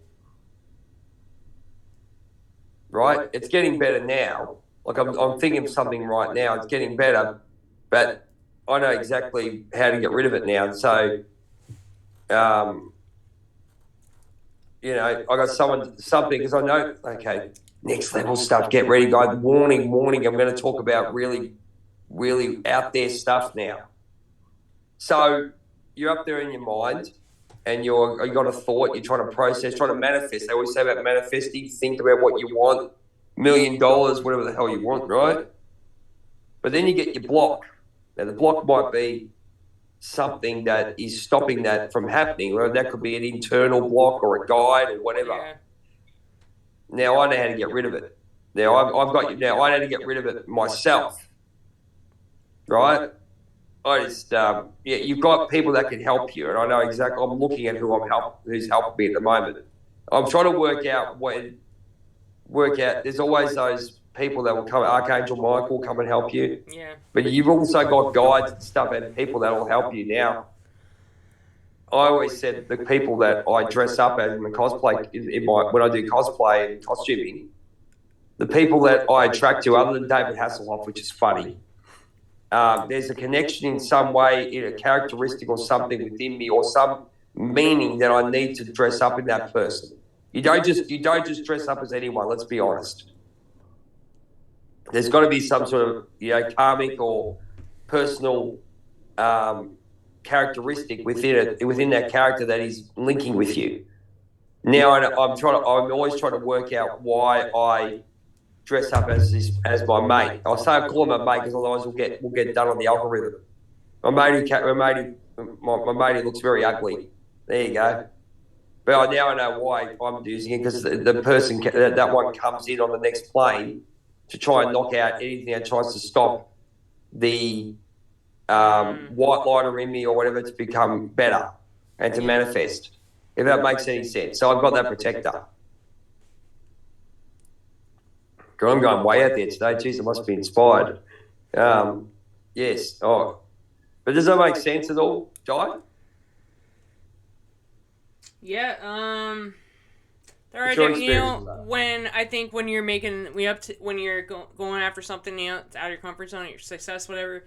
Right? It's getting better now. Like I'm thinking of something right now. It's getting better, but I know exactly how to get rid of it now. So, I got something because I know. Okay, next level stuff. Get ready, guys. Warning. I'm going to talk about really, really out there stuff now. So you're up there in your mind, and you got a thought. You're trying to process, trying to manifest. They always say about manifesting. Think about what you want, $1,000,000, whatever the hell you want, right? But then you get your block. Now the block might be something that is stopping that from happening. Or that could be an internal block or a guide or whatever. Yeah. Now I know how to get rid of it. Now I've got you. Now I know how to get rid of it myself, right? I just you've got people that can help you, and I know exactly. I'm looking at who's helping me at the moment. I'm trying to work out. There's always those people that will come. Archangel Michael will come and help you. Yeah. But you've also got guides and stuff and people that will help you now. I always said the people that I dress up as in the cosplay, when I do cosplay and costuming, the people that I attract to, other than David Hasselhoff, which is funny, there's a connection in some way, in a characteristic or something within me, or some meaning that I need to dress up in that person. You don't just dress up as anyone. Let's be honest. There's got to be some sort of karmic or personal characteristic within that character that is linking with you. Now I'm always trying to work out why I dress up as my mate. I say I call him a mate because otherwise we'll get done on the algorithm. My mate who looks very ugly. There you go. But now I know why I'm using it, because the person that one comes in on the next plane to try and knock out anything that tries to stop the white lighter in me or whatever to become better and to manifest, if that makes any sense. So I've got that protector. I'm going way out there today. Jeez, I must be inspired. Yes. Oh, but does that make sense at all, Di? Yeah. There are What's your different, experience with that? when you're when you're going after something, it's out of your comfort zone, your success, whatever.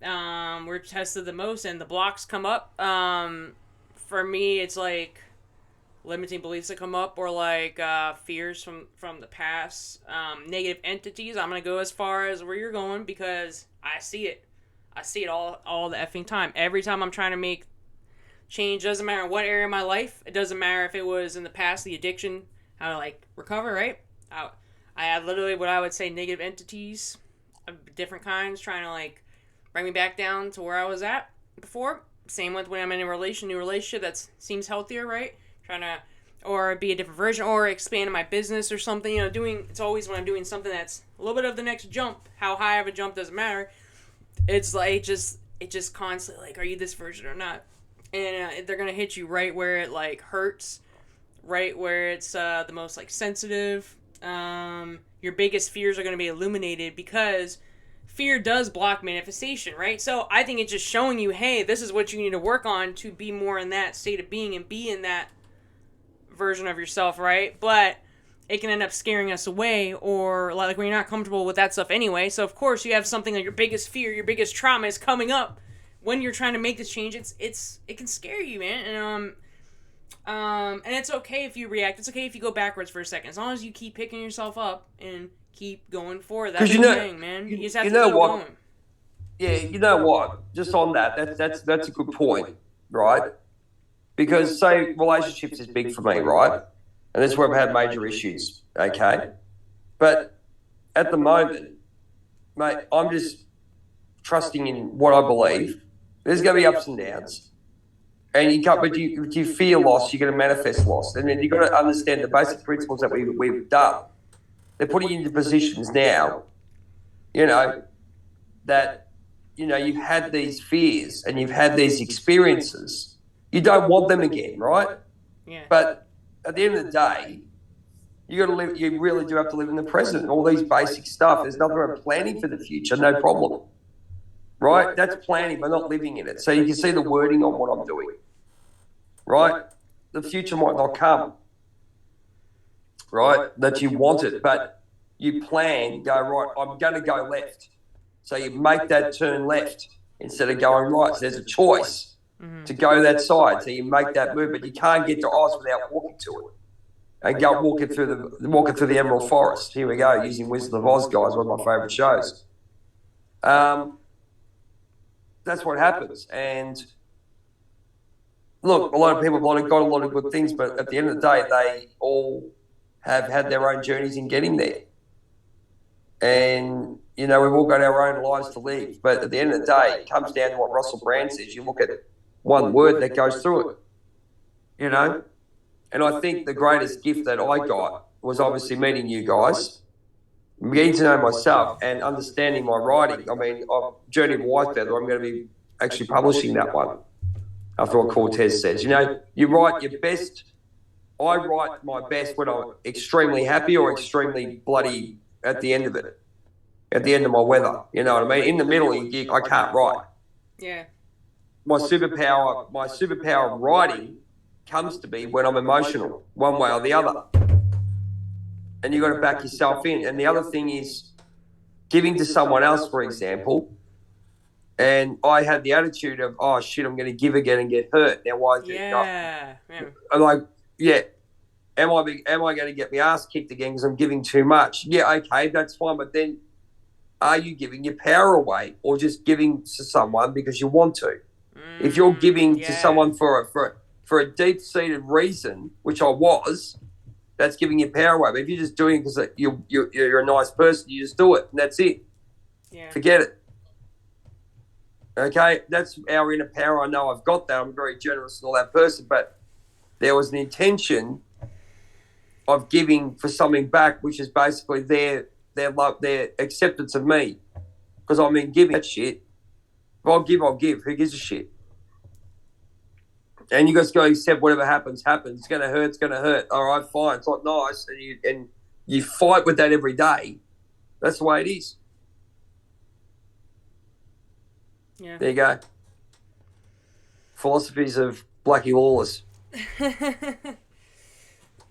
We're tested the most, and the blocks come up. For me, it's like limiting beliefs that come up, or like fears from the past, negative entities. I'm gonna go as far as where you're going because I see it. I see it all the effing time. Every time I'm trying to make change, doesn't matter what area of my life. It doesn't matter if it was in the past, the addiction, how to like recover, right? I had literally what I would say negative entities of different kinds trying to like bring me back down to where I was at before. Same with when I'm in a new relationship that seems healthier, right? Trying to, or be a different version, or expand my business or something. You know, it's always when I'm doing something that's a little bit of the next jump. How high of a jump doesn't matter. It's like it just constantly like, are you this version or not? And they're gonna hit you right where it like hurts, right where it's the most like sensitive. Your biggest fears are gonna be illuminated because fear does block manifestation, right? So I think it's just showing you, hey, this is what you need to work on to be more in that state of being and be in that version of yourself, right? But it can end up scaring us away, or like when you're not comfortable with that stuff anyway. So of course you have something like your biggest fear, your biggest trauma is coming up when you're trying to make this change. It can scare you, man. And it's okay if you react. It's okay if you go backwards for a second, as long as you keep picking yourself up and keep going forward. That's the thing, man. You just have to keep going. Yeah, you know what? Just on that's a good point, right? Because say relationships is big for me, right? And that's where I've had major issues. Okay, but at the moment, mate, I'm just trusting in what I believe. There's going to be ups and downs, and but you fear loss, you're going to manifest loss, and then you've got to understand the basic principles that we've done. They're putting you into positions now, you know, that you've had these fears and you've had these experiences. You don't want them again, right? Yeah. But at the end of the day, you got to live. You really do have to live in the present. All these basic stuff. There's nothing about planning for the future. No problem, right? That's planning, but not living in it. So you can see the wording on what I'm doing, right? The future might not come, right? That you want it, but you plan. Go right. I'm going to go left. So you make that turn left instead of going right. So there's a choice to go that side. So you make that move, but you can't get to Oz without walking to it. And go walking through the Emerald Forest. Here we go, using Wizard of Oz, guys, one of my favourite shows. That's what happens. And look, a lot of people have got a lot of good things, but at the end of the day, they all have had their own journeys in getting there. And, we've all got our own lives to live. But at the end of the day, it comes down to what Russell Brand says. You look at one word that goes through it, And I think the greatest gift that I got was obviously meeting you guys, getting to know myself and understanding my writing. I mean, Journey of a White Feather, I'm going to be actually publishing that one after what Cortez says. You write your best. I write my best when I'm extremely happy or extremely bloody at the end of it, at the end of my weather. You know what I mean? In the middle, I can't write. Yeah. My superpower of writing comes to be when I'm emotional, one way or the other. And you've got to back yourself in. And the other thing is giving to someone else, for example. And I had the attitude of, oh, shit, I'm going to give again and get hurt. Now, why is it? I'm like, yeah. Am I going to get my ass kicked again because I'm giving too much? Yeah, okay, that's fine. But then are you giving your power away or just giving to someone because you want to? If you're giving to someone for a deep-seated reason, which I was, that's giving your power away. But if you're just doing it because you're a nice person, you just do it, and that's it. Yeah. Forget it. Okay? That's our inner power. I know I've got that. I'm very generous and all that person, but there was an intention of giving for something back, which is basically their love, their acceptance of me. Because I mean, giving that shit. If I'll give, I'll give. Who gives a shit? And you just go accept whatever happens. It's going to hurt. It's going to hurt. All right, fine. It's not nice. And you fight with that every day. That's the way it is. Yeah. There you go. Philosophies of Blackie Lawless.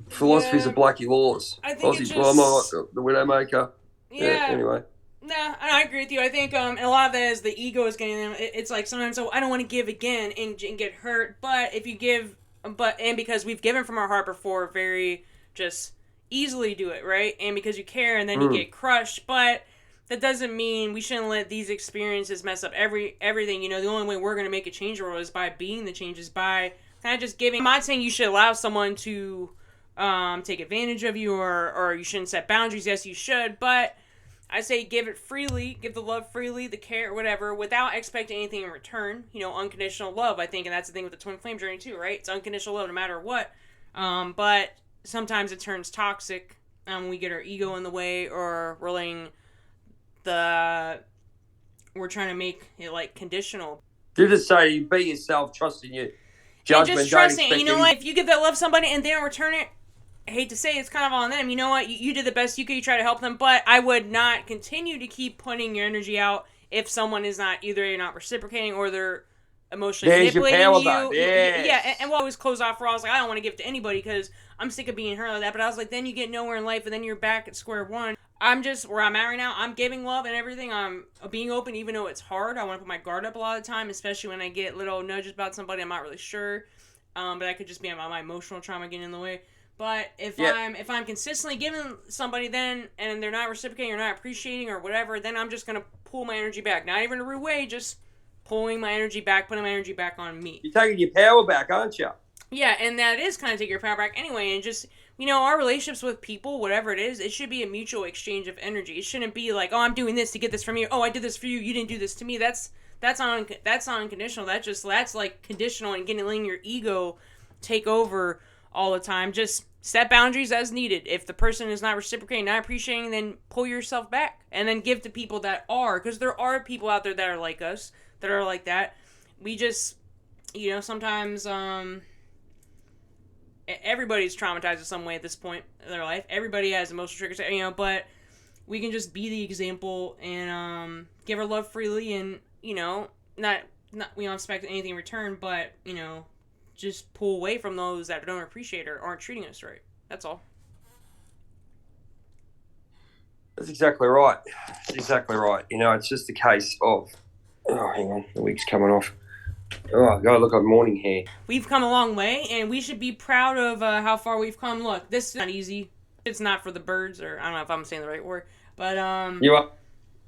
Philosophies of Blackie Lawless. I think Aussie's the Widowmaker. Yeah. Anyway. Nah, I agree with you. I think a lot of that is the ego is getting them. It's like sometimes I don't want to give again and get hurt. But if you give and because we've given from our heart before, very just easily do it, right? And because you care, and then you get crushed, but that doesn't mean we shouldn't let these experiences mess up everything. You know, the only way we're going to make a change in the world is by being the changes, by kind of just giving. I'm not saying you should allow someone to take advantage of you, or you shouldn't set boundaries. Yes, you should, but I say give it freely, give the love freely, the care, whatever, without expecting anything in return. You know, unconditional love, I think, and that's the thing with the twin flame journey too, right? It's unconditional love no matter what. But sometimes it turns toxic. We get our ego in the way, or we're trying to make it like conditional. You just say you be yourself, trust in your judgment. And just trusting. And you know what? If you give that love to somebody and they don't return it, I hate to say it's kind of on them. You know what? You did the best you could. You try to help them, but I would not continue to keep putting your energy out if someone is not either you're not reciprocating or they're emotionally manipulating you. Yes. Yeah, and we'll always close off for all. I was like, I don't want to give it to anybody because I'm sick of being hurt like that. But I was like, then you get nowhere in life, and then you're back at square one. I'm just where I'm at right now. I'm giving love and everything. I'm being open, even though it's hard. I want to put my guard up a lot of the time, especially when I get little nudges about somebody I'm not really sure. But that could just be my emotional trauma getting in the way. But if I'm consistently giving somebody then, and they're not reciprocating or not appreciating or whatever, then I'm just gonna pull my energy back. Not even a rude way, just pulling my energy back, putting my energy back on me. You're taking your power back, aren't you? Yeah, and that is kind of taking your power back anyway. And just, you know, our relationships with people, whatever it is, it should be a mutual exchange of energy. It shouldn't be like, oh, I'm doing this to get this from you. Oh, I did this for you. You didn't do this to me. That's unconditional. That's like conditional and letting your ego take over all the time. Just set boundaries as needed. If the person is not reciprocating, not appreciating, then pull yourself back and then give to people that are, because there are people out there that are like us, that are like that. We just, you know, sometimes everybody's traumatized in some way at this point in their life. Everybody has emotional triggers, you know, but we can just be the example and give our love freely, and, you know, not we don't expect anything in return, but, you know, just pull away from those that don't appreciate or aren't treating us right. That's all. That's exactly right. That's exactly right. You know, it's just a case of, oh, hang on, the wig's coming off. Oh, God, look, I'm morning hair. We've come a long way, and we should be proud of how far we've come. Look, this is not easy. It's not for the birds, or I don't know if I'm saying the right word, but you are.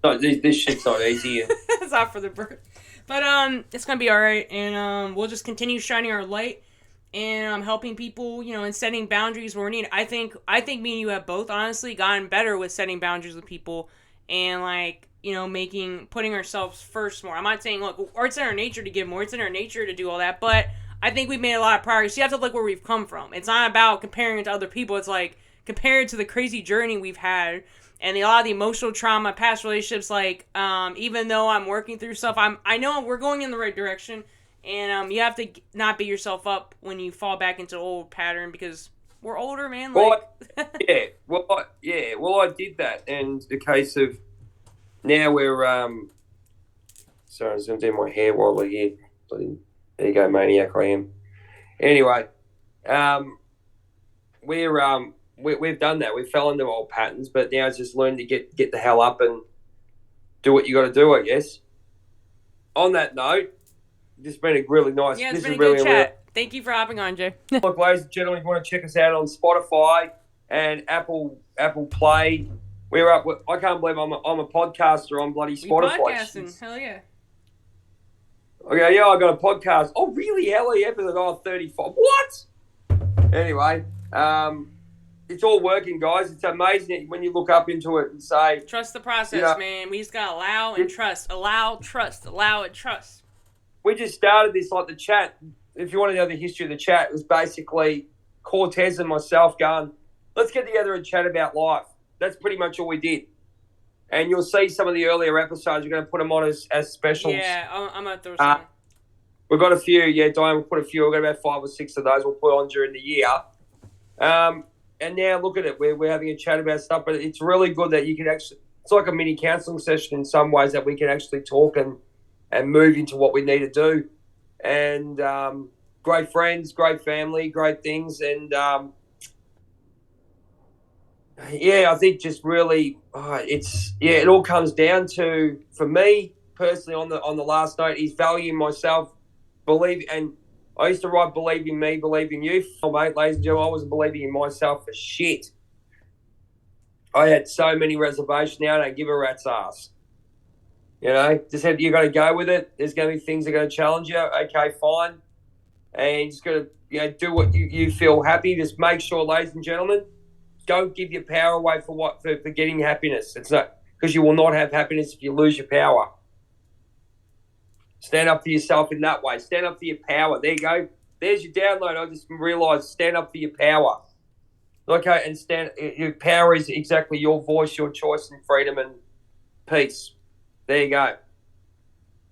No, this shit's not easy. It's not for the birds. But it's gonna be all right, and we'll just continue shining our light and helping people, you know, and setting boundaries where we need. I think me and you have both honestly gotten better with setting boundaries with people, and like, you know, putting ourselves first more. I'm not saying, look, or it's in our nature to give more. It's in our nature to do all that, but I think we've made a lot of progress. You have to look where we've come from. It's not about comparing it to other people. It's like compared to the crazy journey we've had. And a lot of the emotional trauma, past relationships, like, even though I'm working through stuff, I know we're going in the right direction, and you have to not beat yourself up when you fall back into the old pattern, because we're older, man. Like... Well, I did that, and the case of now we're sorry, I was going to do my hair while we're here. There you go, maniac I am. Anyway, we've done that. We fell into old patterns, but now it's just learning to get the hell up and do what you got to do, I guess. On that note, this has been a really nice. Yeah, it's been a good chat. Thank you for hopping on, Jay. Look, ladies and gentlemen, if you want to check us out on Spotify and Apple Play, we're up. I can't believe I'm a podcaster on bloody Spotify. Podcasting, hell yeah. Okay, yeah, I got a podcast. Oh, really? Ellie, episode 35. What? Anyway, it's all working, guys. It's amazing when you look up into it and say... Trust the process, man. We just got to allow and trust. Allow, trust. Allow and trust. We just started this, like the chat. If you want to know the history of the chat, it was basically Cortez and myself going, let's get together and chat about life. That's pretty much all we did. And you'll see some of the earlier episodes. We're going to put them on as specials. Yeah, I'm going to throw some. We've got a few. Yeah, Diane, we'll put a few. We've got about 5 or 6 of those we'll put on during the year. And now look at it. We're having a chat about stuff, but it's really good that you can actually, it's like a mini counselling session in some ways, that we can actually talk and move into what we need to do. And great friends, great family, great things. And I think just really, it all comes down to, for me personally, on the last note, is valuing myself, believe, and I used to write "Believe in Me, Believe in You." Oh, mate, ladies and gentlemen, I wasn't believing in myself for shit. I had so many reservations. Now I don't give a rat's ass. You know, just have you got to go with it. There's going to be things that are going to challenge you. Okay, fine, and you just got to do what you feel happy. Just make sure, ladies and gentlemen, don't give your power away for getting happiness. It's not because you will not have happiness if you lose your power. Stand up for yourself in that way. Stand up for your power. There you go. There's your download. I just realised stand up for your power. Okay, and your power is exactly your voice, your choice, and freedom and peace. There you go.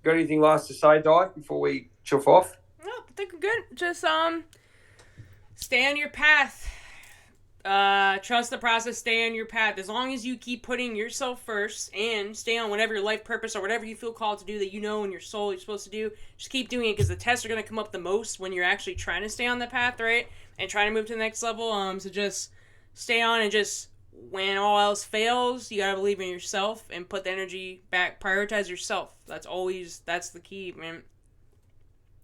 Got anything last to say, Di, before we chuff off? No, I think we're good. Just stay on your path. Trust the process, stay on your path. As long as you keep putting yourself first and stay on whatever your life purpose or whatever you feel called to do that you know in your soul you're supposed to do, just keep doing it because the tests are going to come up the most when you're actually trying to stay on the path, right? And trying to move to the next level. So just stay on and just when all else fails, you got to believe in yourself and put the energy back. Prioritize yourself. That's the key, man.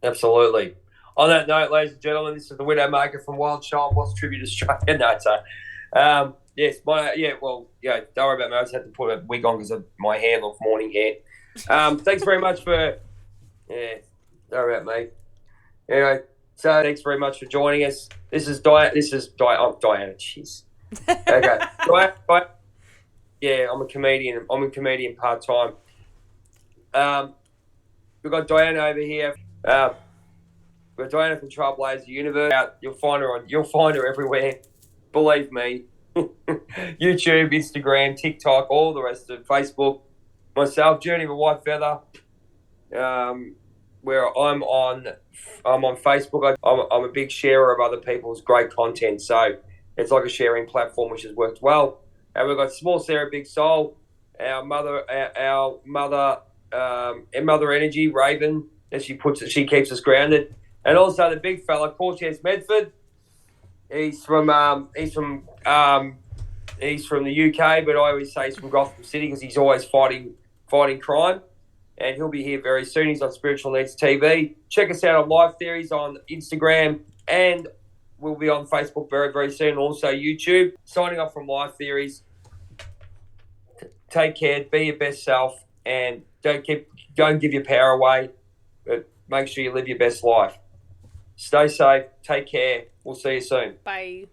Absolutely. On that note, ladies and gentlemen, this is the Widowmaker from Wild Child Boss Tribute Australia. No, yes, don't worry about me. I just had to put a wig on because of my hair looks morning hair. Thanks very much for, don't worry about me. Anyway, so thanks very much for joining us. This is Diana. Jeez. Okay. Yeah, I'm a comedian. I'm a comedian part-time. We've got Diana over here. We've got Diana from Trailblazer Universe. You'll find her everywhere. Believe me. YouTube, Instagram, TikTok, all the rest of it. Facebook. Myself, Journey of a White Feather. Where I'm on Facebook. I'm a big sharer of other people's great content. So it's like a sharing platform, which has worked well. And we've got Small Sarah, Big Soul. Our mother energy, Raven, and she keeps us grounded. And also the big fella, Cortez Medford. He's from the UK, but I always say he's from Gotham City because he's always fighting crime. And he'll be here very soon. He's on Spiritual Needs TV. Check us out on Live Theories on Instagram, and we'll be on Facebook very, very soon. Also YouTube. Signing off from Live Theories. Take care. Be your best self, and don't give your power away. But make sure you live your best life. Stay safe. Take care. We'll see you soon. Bye.